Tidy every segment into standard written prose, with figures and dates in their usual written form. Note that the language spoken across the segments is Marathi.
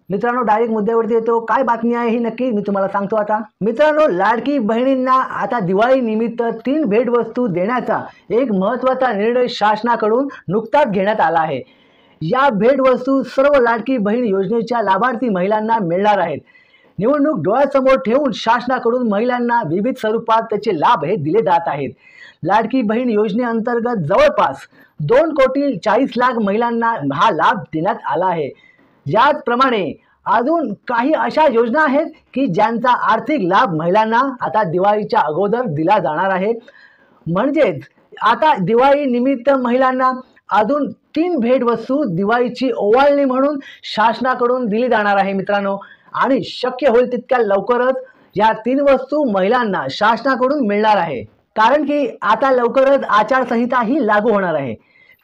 मित्रांनो, डायरेक्ट मुद्द्यावरती येतो. काय बातमी आहे ही नक्की मी तुम्हाला सांगतो आता. मित्रांनो, लाडकी बहिणींना आता दिवाळी निमित्त 3 भेटवस्तू देण्याचा एक महत्त्वाचा निर्णय शासनाकडून नुकताच घेण्यात आला आहे. या भेटवस्तू सर्व लाडकी बहीण योजनेच्या लाभार्थी महिलांना मिळणार आहेत. निवडणूक डोळ्यासमोर ठेवून शासनाकडून महिलांना विविध स्वरूपात त्याचे लाभ हे दिले जात आहेत. लाडकी बहीण योजनेअंतर्गत जवळपास 2,40,00,000 महिलांना हा लाभ देण्यात आला आहे. याचप्रमाणे अजून काही अशा योजना आहेत की ज्यांचा आर्थिक लाभ महिलांना आता दिवाळीच्या अगोदर दिला जाणार आहे. म्हणजेच आता दिवाळी निमित्त महिलांना अजून 3 भेटवस्तू दिवाळीची ओवाळणी म्हणून शासनाकडून दिली जाणार आहे मित्रांनो. आणि शक्य होईल तितक्या लवकरच या 3 वस्तू महिलांना शासनाकडून मिळणार आहे. कारण की आता लवकरच आचारसंहिता ही लागू होणार आहे.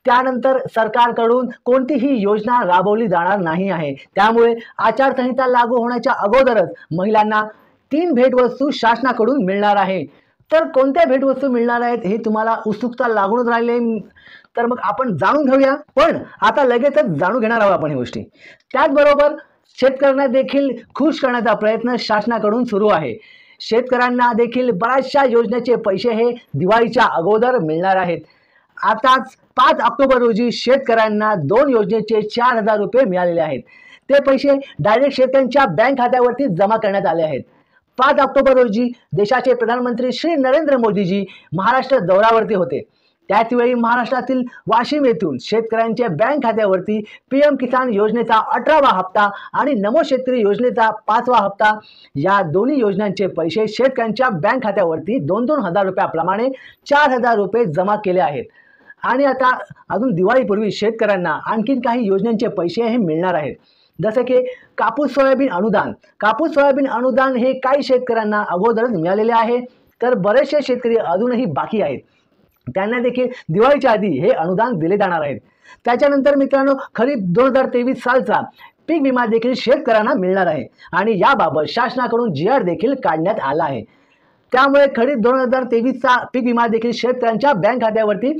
त्यानंतर सरकारकडून कोणतीही योजना राबवली जाणार नाही आहे. त्यामुळे आचारसंहिता लागू होण्याच्या अगोदरच महिलांना 3 भेटवस्तू शासनाकडून मिळणार आहे. तर कोणत्या भेटवस्तू मिळणार आहेत हे तुम्हाला उत्सुकता लागूनच राहिले. तर मग आपण जाणून घेऊया. पण आता लगेचच जाणून घेणार आहोत आपण ही गोष्टी. त्याचबरोबर शेतकऱ्यांना देखील खुश करण्याचा प्रयत्न शासनाकडून सुरू आहे. शेतकऱ्यांना देखील बऱ्याचशा योजनेचे पैसे हे दिवाळीच्या अगोदर मिळणार आहेत. आताच 5 ऑक्टोबर रोजी शेतकऱ्यांना 2 योजनेचे 4,000 रुपये मिळालेले आहेत. ते पैसे डायरेक्ट शेतकऱ्यांच्या बँक खात्यावरती जमा करण्यात आले आहेत. 5 ऑक्टोबर रोजी देशाचे प्रधानमंत्री श्री नरेंद्र मोदीजी महाराष्ट्र दौऱ्यावरती होते. त्याचवेळी महाराष्ट्रातील वाशिम येथून शेतकऱ्यांच्या बँक खात्यावरती PM किसान योजनेचा 18वा हप्ता आणि नमो शेतकरी योजनेचा 5वा हप्ता या दोन्ही योजनांचे पैसे शेतकऱ्यांच्या बँक खात्यावरती 2-2 हजार रुपयाप्रमाणे 4,000 रुपये जमा केले आहेत. आणि आता अजून दिवाळीपूर्वी शेतकऱ्यांना आणखीन काही योजनांचे पैसे हे मिळणार आहेत. जसे की कापूस सोयाबीन अनुदान. कापूस सोयाबीन अनुदान हे काही शेतकऱ्यांना अगोदरच मिळालेले आहे. तर बरेचसे शेतकरी अजूनही बाकी आहेत. त्यांना देखील दिवाळीच्या आधी हे अनुदान दिले जाणार आहेत. त्याच्यानंतर मित्रांनो, खरीप 2023 सालचा पीक विमा देखील शेतकऱ्यांना मिळणार आहे. आणि याबाबत शासनाकडून GR देखील काढण्यात आला आहे. त्यामुळे खरीप 2023चा पीक विमा देखील शेतकऱ्यांच्या बँक खात्यावरती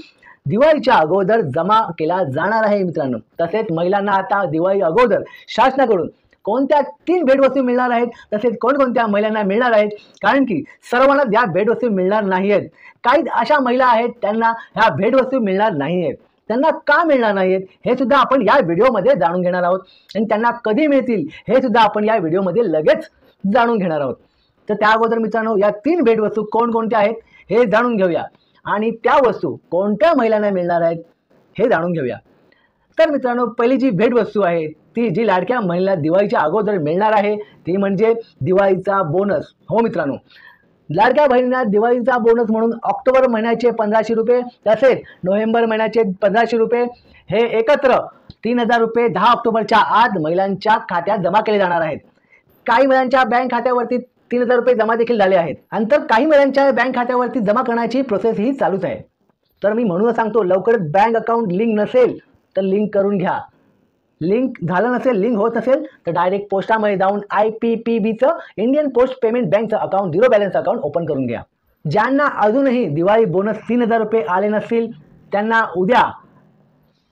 दिवाळीच्या अगोदर जमा केला जाणार आहे मित्रांनो. तसेच महिलांना आता दिवाळी अगोदर शासनाकडून कोणत्या 3 भेटवस्तू मिळणार आहेत, तसेच कोणकोणत्या महिलांना मिळणार आहेत. कारण की सर्वांना या भेटवस्तू मिळणार नाही आहेत. काही अशा महिला आहेत त्यांना ह्या भेटवस्तू मिळणार नाही आहेत. त्यांना का मिळणार नाही आहेत हे सुद्धा आपण या व्हिडिओमध्ये जाणून घेणार आहोत. आणि त्यांना कधी मिळतील हे सुद्धा आपण या व्हिडिओमध्ये लगेच जाणून घेणार आहोत. तर त्या अगोदर मित्रांनो, या 3 भेटवस्तू कोणकोणत्या आहेत हे जाणून घेऊया. आणि त्या वस्तू कोणत्या महिलांना मिळणार आहेत हे जाणून घेऊया. तर मित्रांनो, पहिली जी भेटवस्तू आहे ती जी लाडक्या महिला दिवाळीच्या अगोदर मिळणार आहे ती म्हणजे दिवाळीचा बोनस. हो मित्रांनो, लाडक्या बहिणींना दिवाळीचा बोनस म्हणून ऑक्टोबर महिन्याचे 1,500 रुपये तसेच नोव्हेंबर महिन्याचे 1,500 रुपये हे एकत्र 3,000 रुपये 10 ऑक्टोबरच्या आत महिलांच्या खात्यात जमा केले जाणार आहेत. काही महिलांच्या बँक खात्यावरती 3,000 रुपये जमा देखील झाले आहेत. नंतर काही महिलांच्या बँक खात्यावरती जमा करण्याची प्रोसेस ही चालूच आहे. तर मी म्हणून सांगतो, लवकरच बँक अकाउंट लिंक नसेल तर लिंक करून घ्या. लिंक झालं नसेल, लिंक होत नसेल तर डायरेक्ट पोस्टामध्ये जाऊन IPPBचं इंडियन पोस्ट पेमेंट बँकचं अकाउंट 0 बॅलन्स अकाउंट ओपन करून घ्या. ज्यांना अजूनही दिवाळी बोनस 3,000 रुपये आले नसतील त्यांना उद्या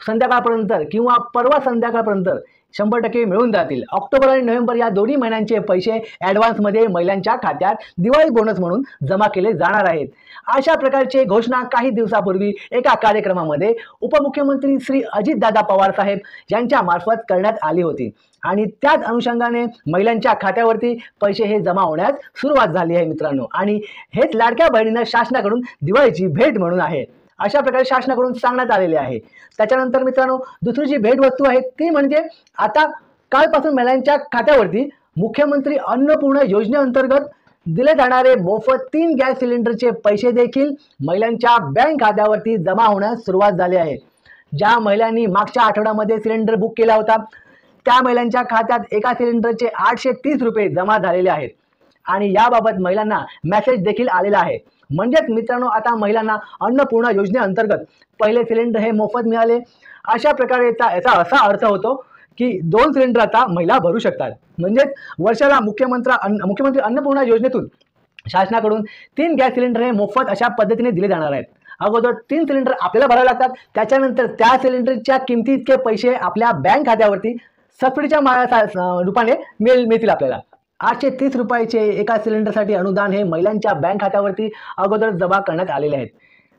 संध्याकाळपर्यंत किंवा परवा संध्याकाळपर्यंत 100% मिळून जातील. ऑक्टोबर आणि नोव्हेंबर या दोन्ही महिन्यांचे पैसे ॲडव्हान्समध्ये महिलांच्या खात्यात दिवाळी बोनस म्हणून जमा केले जाणार आहेत. अशा प्रकारची घोषणा काही दिवसापूर्वी एका कार्यक्रमामध्ये उपमुख्यमंत्री श्री अजितदादा पवार साहेब यांच्या मार्फत करण्यात आली होती. आणि त्याच अनुषंगाने महिलांच्या खात्यावरती पैसे हे जमा होण्यास सुरुवात झाली आहे मित्रांनो. आणि हेच लाडक्या बहिणींना शासनाकडून दिवाळीची भेट म्हणून आहे अशा प्रकारे शासनाकडून सांगण्यात आलेले आहे. त्याच्यानंतर मित्रांनो, दुसरी जी भेटवस्तू आहे ती म्हणजे आता कालपासून महिलांच्या खात्यावरती मुख्यमंत्री अन्नपूर्णा योजनेअंतर्गत दिले जाणारे मोफत 3 गॅस सिलेंडरचे पैसे देखील महिलांच्या बँक खात्यावरती जमा होण्यास सुरुवात झाली आहे. ज्या महिलांनी मागच्या आठवड्यामध्ये सिलेंडर बुक केला होता त्या महिलांच्या खात्यात एका सिलेंडरचे 830 रुपये जमा झालेले आहेत. आणि याबाबत महिलांना मेसेज देखील आलेला आहे. म्हणजेच मित्रांनो, आता महिलांना अन्नपूर्णा योजनेअंतर्गत पहिले सिलेंडर हे मोफत मिळाले. अशा प्रकारे याचा असा अर्थ होतो की 2 सिलेंडर आता महिला भरू शकतात. म्हणजेच वर्षाला मुख्यमंत्री अन्नपूर्णा योजनेतून शासनाकडून 3 गॅस सिलेंडर हे मोफत अशा पद्धतीने दिले जाणार आहेत. अगोदर 3 सिलेंडर आपल्याला भरावे लागतात. त्याच्यानंतर त्या सिलेंडरच्या किमती इतके पैसे आपल्या बँक खात्यावरती सबसिडीच्या रूपाने मिळतील आपल्याला। 830 रुपयाचे एका सिलेंडरसाठी अनुदान हे महिलांच्या बँक खात्यावरती अगोदर जमा करण्यात आलेले आहेत।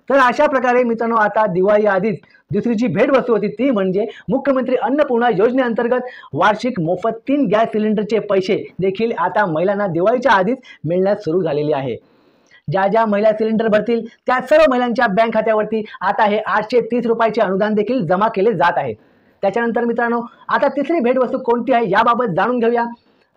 तर अशा प्रकारे मित्रांनो आता दिवाळी आधीच दुसरी जी भेटवस्तू होती ती म्हणजे मुख्यमंत्री अन्नपूर्णा योजनेअंतर्गत वार्षिक मोफत 3 गॅस सिलेंडरचे पैसे देखील आता महिलांना दिवाळीच्या आधीच मिळण्यास सुरू झालेली आहे। ज्या ज्या महिला सिलेंडर भरतील त्या सर्व महिलांच्या बँक खात्यावरती आता हे 830 रुपयाचे अनुदान देखील जमा केले जात आहे। त्याच्यानंतर मित्रांनो आता तिसरी भेटवस्तू कोणती आहे याबाबत जाणून घेऊया।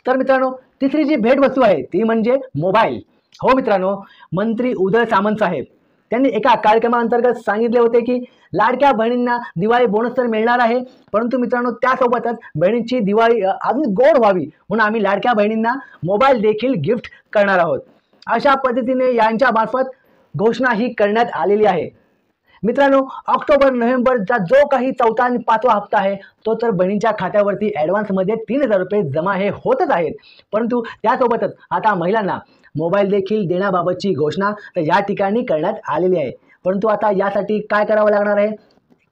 तर मित्रांनो तिसरी जी भेटवस्तू आहे ती म्हणजे मोबाईल। हो मित्रांनो, मंत्री उदय सामंत साहेब त्यांनी एका कार्यक्रमाअंतर्गत सांगितले होते की लाडक्या बहिणींना दिवाळी बोनस तर मिळणार आहे, परंतु मित्रांनो त्यासोबतच बहिणींची दिवाळी अजून गोड व्हावी म्हणून आम्ही लाडक्या बहिणींना मोबाईल देखील गिफ्ट करणार आहोत। अशा पद्धतीने यांच्या मार्फत घोषणा ही करण्यात आलेली आहे। मित्रांनो ऑक्टोबर नोव्हेंबरचा जो काही 4था आणि 5वा हप्ता आहे तो तर बहिणींच्या खात्यावरती ॲडव्हान्समध्ये 3000 रुपये जमा हे होतच आहेत, परंतु त्यासोबतच आता महिलांना मोबाईल देखील देण्याबाबतची घोषणा तर या ठिकाणी करण्यात आलेली आहे। परंतु आता यासाठी काय करावं लागणार आहे,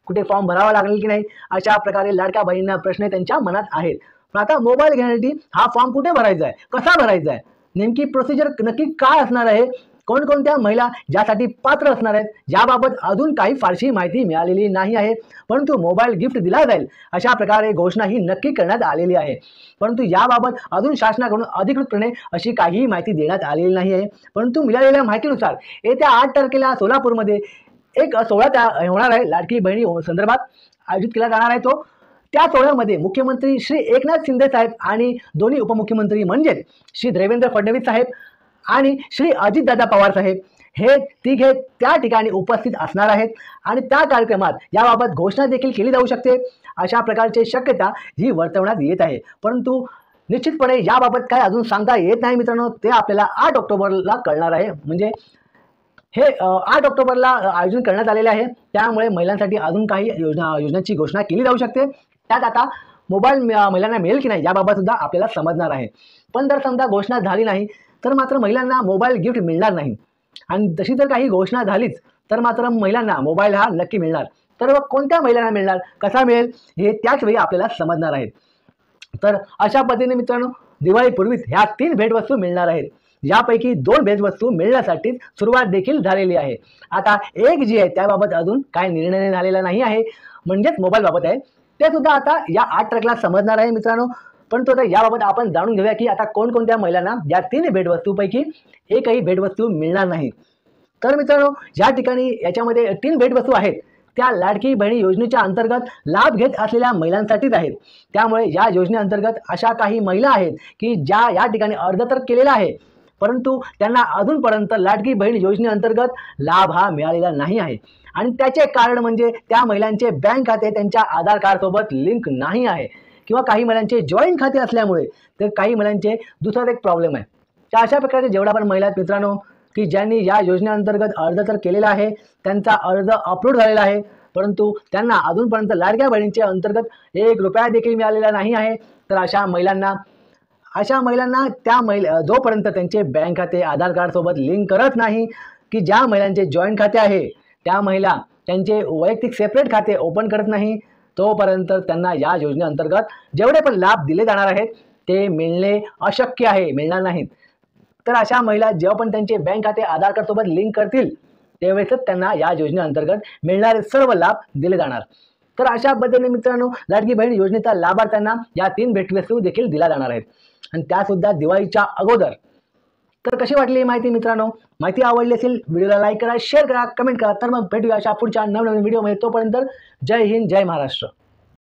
कुठे फॉर्म भरावा लागेल की नाही, अशा प्रकारे लाडक्या बहिणींना प्रश्न त्यांच्या मनात आहेत। पण आता मोबाईल घेण्यासाठी हा फॉर्म कुठे भरायचा आहे, कसा भरायचा आहे, नेमकी प्रोसिजर नक्की काय असणार आहे, कोणकोणत्या महिला ज्यासाठी पात्र असणार आहेत याबाबत अजून काही फारशी माहिती मिळालेली नाही आहे। परंतु मोबाईल गिफ्ट दिला जाईल अशा प्रकारे घोषणा ही नक्की करण्यात आलेली आहे, परंतु याबाबत अजून शासनाकडून अधिकृतपणे अशी काहीही माहिती देण्यात आलेली नाही आहे। परंतु मिळालेल्या माहितीनुसार येत्या 8 तारखेला सोलापूरमध्ये एक सोहळा होणार आहे, लाडकी बहिणी संदर्भात आयोजित केला जाणार आहे तो। त्या सोहळ्यामध्ये मुख्यमंत्री श्री एकनाथ शिंदे साहेब आणि दोन्ही उपमुख्यमंत्री म्हणजे श्री देवेंद्र फडणवीस साहेब आणि श्री अजितदादा पवार साहेब हे तिघे त्या ठिकाणी उपस्थित असणार आहेत आणि त्या कार्यक्रमात याबाबत घोषणा देखील केली जाऊ शकते अशा प्रकारची शक्यता ही वर्तवण्यात येत आहे। परंतु निश्चितपणे याबाबत काय अजून सांगता येत नाही मित्रांनो, ते आपल्याला 8 ऑक्टोबरला कळणार आहे। म्हणजे हे 8 ऑक्टोबरला आयोजन करण्यात आलेले आहे, त्यामुळे महिलांसाठी अजून काही योजनांची घोषणा केली जाऊ शकते। त्यात आता मोबाईल महिलांना मिळेल की नाही याबाबत सुद्धा आपल्याला समजणार आहे। पण जर समजा घोषणा झाली नाही तर मात्र महिलांना मोबाईल गिफ्ट मिळणार नाही, आणि तशी जर काही घोषणा झालीच तर मात्र महिलांना मोबाईल हा नक्की मिळणार। तर कोणत्या महिलांना मिळणार, कसा मिळेल हे त्याच वेळी आपल्याला समजणार आहे। तर अशा पद्धतीने मित्रांनो दिवाळीपूर्वीच ह्या 3 भेटवस्तू मिळणार आहेत, यापैकी 2 भेटवस्तू मिळण्यासाठी सुरुवात देखील झालेली आहे। आता एक जी आहे त्याबाबत अजून काय निर्णय झालेला नाही आहे, म्हणजेच मोबाईल बाबत आहे, ते सुद्धा आता या 8 तारखेला समजणार आहे मित्रांनो। परंतु आता याबाबत आपण जाणून घेऊया की आता कोणकोणत्या महिलांना या 3 भेटवस्तूपैकी एकही भेटवस्तू मिळणार नाही। तर मित्रांनो या ठिकाणी याच्यामध्ये 3 भेटवस्तू आहेत त्या लाडकी बहिणी योजनेच्या अंतर्गत लाभ घेत असलेल्या महिलांसाठीच आहेत। त्यामुळे या योजनेअंतर्गत अशा काही महिला आहेत की ज्या या ठिकाणी अर्ज तर केलेला आहे, परंतु त्यांना अजूनपर्यंत लाडकी बहीण योजनेअंतर्गत लाभ हा मिळालेला नाही आहे, आणि त्याचे कारण म्हणजे त्या महिलांचे बँक खाते त्यांच्या आधार कार्ड सोबत लिंक नाही आहे, किंवा काही महिलांचे जॉईंट खाते असल्यामुळे तर काही महिलांचे दुसरा एक प्रॉब्लेम आहे। तर अशा प्रकारचे जेवढा पण महिला मित्रांनो की ज्यांनी या योजनेअंतर्गत अर्ज तर केलेला आहे, त्यांचा अर्ज अपलोड झालेला आहे, परंतु त्यांना अजूनपर्यंत लाडक्या बहिणींच्या अंतर्गत 1 रुपया देखील मिळालेला नाही आहे। तर अशा महिलांना जोपर्यंत त्यांचे बँक खाते आधार कार्ड सोबत लिंक करत नाही, की ज्या महिलांचे जॉईंट खाते आहे त्या महिला त्यांचे वैयक्तिक सेपरेट खाते ओपन करत नाही, तोपर्यंत त्यांना या योजनेअंतर्गत जेवढे पण लाभ दिले जाणार आहेत ते मिळणे अशक्य आहे, मिळणार नाहीत। तर अशा महिला जेव्हा पण त्यांचे बँक खाते आधार कार्ड सोबत लिंक करतील त्यावेळेसच त्यांना या योजनेअंतर्गत मिळणारे सर्व लाभ दिले जाणार। तर अशा पद्धतीने मित्रांनो लाडकी बहीण योजनेचा लाभार्थ्यांना या 3 भेटवस्तू देखील दिल्या जाणार आहेत, आणि त्यासुद्धा दिवाळीच्या अगोदर। तर कशी वाटली ही माहिती मित्रांनो, माहिती आवडली असेल व्हिडिओला लाईक करा, शेअर करा, कमेंट करा। तर मग भेटूया अशा पुढच्या नवनवीन व्हिडिओमध्ये, तोपर्यंत जय हिंद, जय महाराष्ट्र।